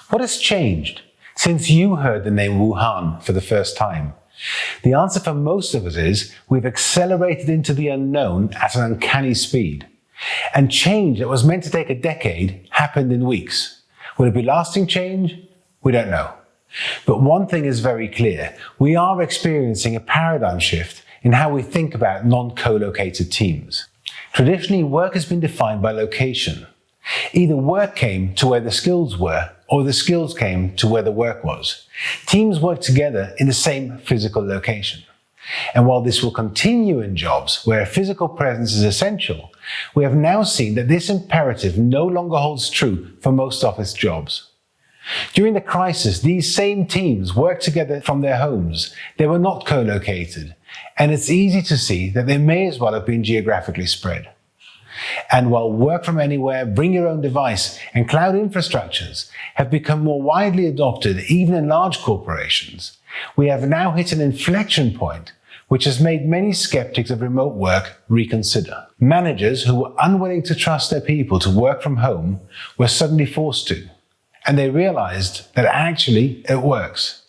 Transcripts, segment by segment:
What has changed since you heard the name Wuhan for the first time? The answer for most of us is we've accelerated into the unknown at an uncanny speed. And change that was meant to take a decade happened in weeks. Will it be lasting change? We don't know. But one thing is very clear. We are experiencing a paradigm shift in how we think about non-co-located teams. Traditionally, work has been defined by location. Either work came to where the skills were, or the skills came to where the work was. Teams work together in the same physical location. And while this will continue in jobs where a physical presence is essential, we have now seen that this imperative no longer holds true for most office jobs. During the crisis, these same teams worked together from their homes. They were not co-located, and it's easy to see that they may as well have been geographically spread. And while work from anywhere, bring your own device, and cloud infrastructures have become more widely adopted even in large corporations, we have now hit an inflection point which has made many skeptics of remote work reconsider. Managers who were unwilling to trust their people to work from home were suddenly forced to, and they realized that actually it works.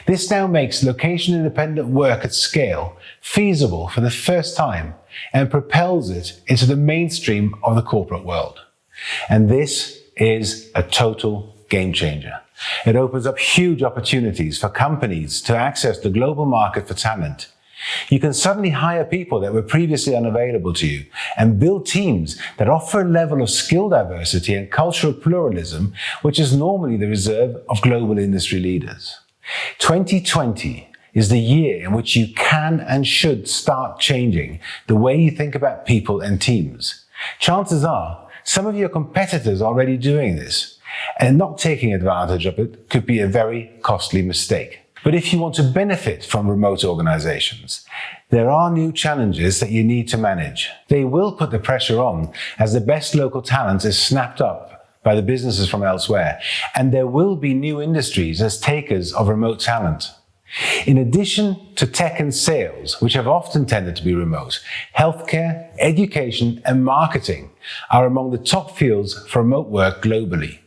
This now makes location-independent work at scale feasible for the first time and propels it into the mainstream of the corporate world. And this is a total game changer. It opens up huge opportunities for companies to access the global market for talent. You can suddenly hire people that were previously unavailable to you and build teams that offer a level of skill diversity and cultural pluralism which is normally the reserve of global industry leaders. 2020 is the year in which you can and should start changing the way you think about people and teams. Chances are some of your competitors are already doing this, and not taking advantage of it could be a very costly mistake. But if you want to benefit from remote organizations, there are new challenges that you need to manage. They will put the pressure on as the best local talent is snapped up by the businesses from elsewhere, and there will be new industries as takers of remote talent. In addition to tech and sales, which have often tended to be remote, healthcare, education, and marketing are among the top fields for remote work globally.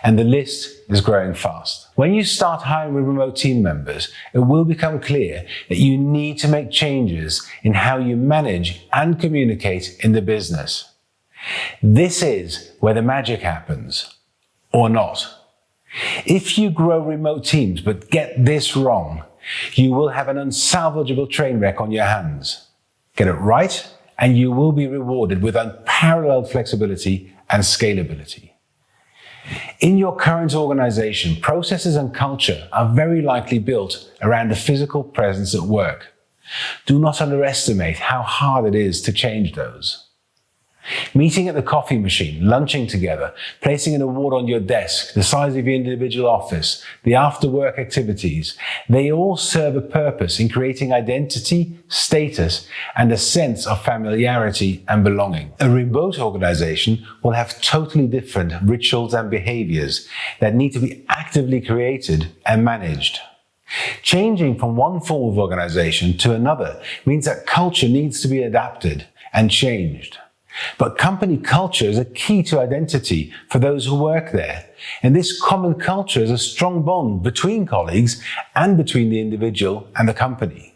And the list is growing fast. When you start hiring remote team members, it will become clear that you need to make changes in how you manage and communicate in the business. This is where the magic happens, or not. If you grow remote teams but get this wrong, you will have an unsalvageable train wreck on your hands. Get it right, and you will be rewarded with unparalleled flexibility and scalability. In your current organization, processes and culture are very likely built around a physical presence at work. Do not underestimate how hard it is to change those. Meeting at the coffee machine, lunching together, placing an award on your desk, the size of your individual office, the after-work activities, they all serve a purpose in creating identity, status, and a sense of familiarity and belonging. A remote organization will have totally different rituals and behaviors that need to be actively created and managed. Changing from one form of organization to another means that culture needs to be adapted and changed. But company culture is a key to identity for those who work there. And this common culture is a strong bond between colleagues and between the individual and the company.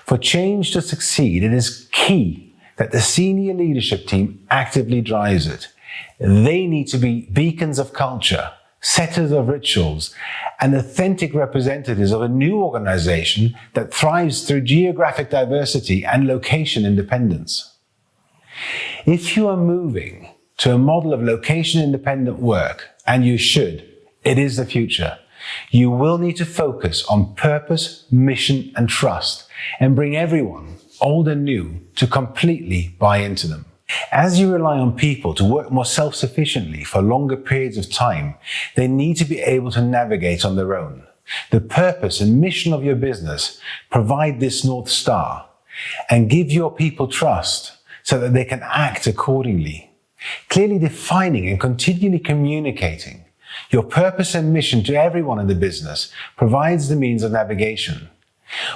For change to succeed, it is key that the senior leadership team actively drives it. They need to be beacons of culture, setters of rituals, and authentic representatives of a new organization that thrives through geographic diversity and location independence. If you are moving to a model of location-independent work, and you should, it is the future, you will need to focus on purpose, mission, and trust, and bring everyone, old and new, to completely buy into them. As you rely on people to work more self-sufficiently for longer periods of time, they need to be able to navigate on their own. The purpose and mission of your business provide this North Star and give your people trust so that they can act accordingly. Clearly defining and continually communicating your purpose and mission to everyone in the business provides the means of navigation.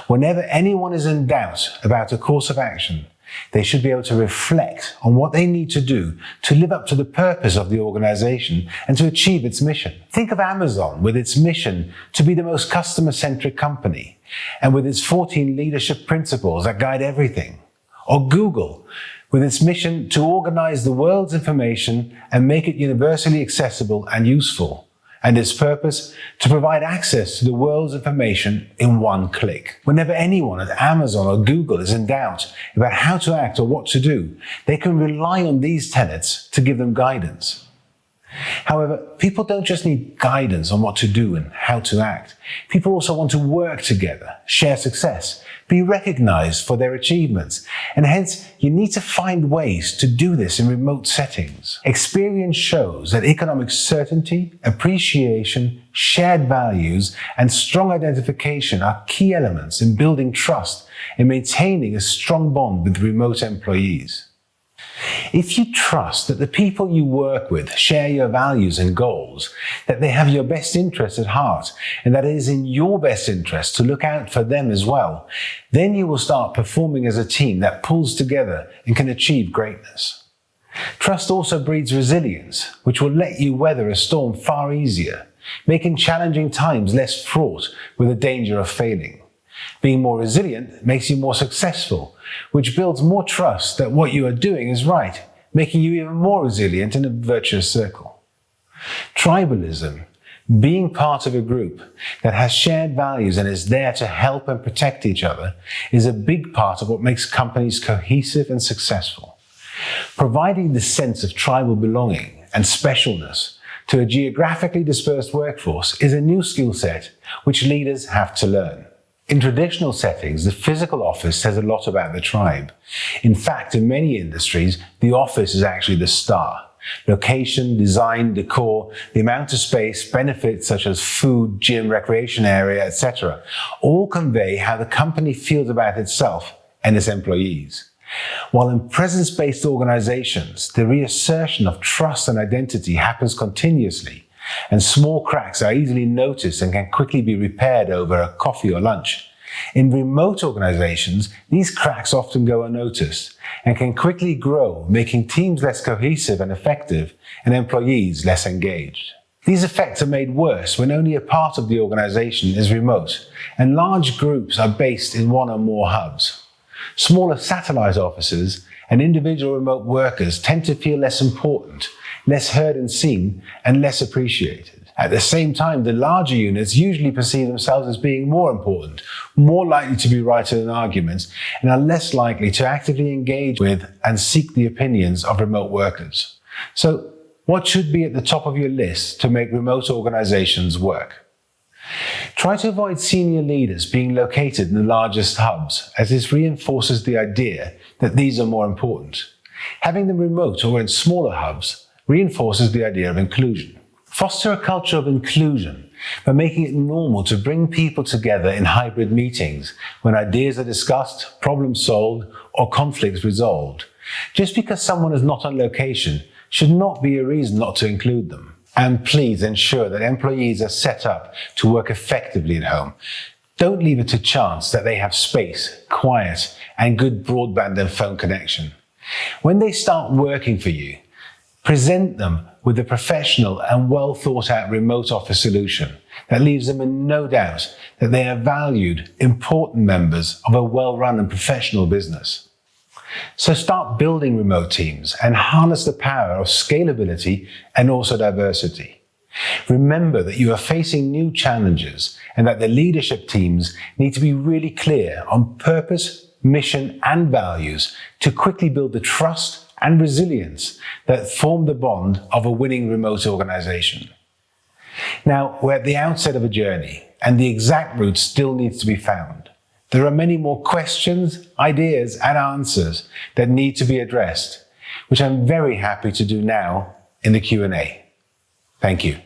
Whenever anyone is in doubt about a course of action, They should be able to reflect on what they need to do to live up to the purpose of the organization and to achieve its mission. Think of Amazon with its mission to be the most customer-centric company and with its 14 leadership principles that guide everything. Or Google with its mission to organize the world's information and make it universally accessible and useful, and its purpose to provide access to the world's information in one click. Whenever anyone at Amazon or Google is in doubt about how to act or what to do, they can rely on these tenets to give them guidance. However, people don't just need guidance on what to do and how to act. People also want to work together, share success, be recognized for their achievements, and hence you need to find ways to do this in remote settings. Experience shows that economic certainty, appreciation, shared values, and strong identification are key elements in building trust and maintaining a strong bond with remote employees. If you trust that the people you work with share your values and goals, that they have your best interest at heart, and that it is in your best interest to look out for them as well, then you will start performing as a team that pulls together and can achieve greatness. Trust also breeds resilience, which will let you weather a storm far easier, making challenging times less fraught with the danger of failing. Being more resilient makes you more successful, which builds more trust that what you are doing is right, making you even more resilient in a virtuous circle. Tribalism, being part of a group that has shared values and is there to help and protect each other, is a big part of what makes companies cohesive and successful. Providing the sense of tribal belonging and specialness to a geographically dispersed workforce is a new skill set which leaders have to learn. In traditional settings, the physical office says a lot about the tribe. In fact, in many industries, the office is actually the star. Location, design, decor, the amount of space, benefits such as food, gym, recreation area, etc., all convey how the company feels about itself and its employees. While in presence-based organizations, the reassertion of trust and identity happens continuously, and small cracks are easily noticed and can quickly be repaired over a coffee or lunch. In remote organizations, these cracks often go unnoticed and can quickly grow, making teams less cohesive and effective and employees less engaged. These effects are made worse when only a part of the organization is remote and large groups are based in one or more hubs. Smaller satellite offices and individual remote workers tend to feel less important, less heard and seen, and less appreciated. At the same time, the larger units usually perceive themselves as being more important, more likely to be right in an argument, and are less likely to actively engage with and seek the opinions of remote workers. So, what should be at the top of your list to make remote organizations work? Try to avoid senior leaders being located in the largest hubs, as this reinforces the idea that these are more important. Having them remote or in smaller hubs reinforces the idea of inclusion. Foster a culture of inclusion by making it normal to bring people together in hybrid meetings when ideas are discussed, problems solved, or conflicts resolved. Just because someone is not on location should not be a reason not to include them. And please ensure that employees are set up to work effectively at home. Don't leave it to chance that they have space, quiet, and good broadband and phone connection. When they start working for you, present them with a professional and well thought out remote office solution that leaves them in no doubt that they are valued, important members of a well-run and professional business. So start building remote teams and harness the power of scalability and also diversity. Remember that you are facing new challenges and that the leadership teams need to be really clear on purpose, mission, and values to quickly build the trust and resilience that form the bond of a winning remote organization. Now, we're at the outset of a journey, and the exact route still needs to be found. There are many more questions, ideas, and answers that need to be addressed, which I'm very happy to do now in the Q&A. Thank you.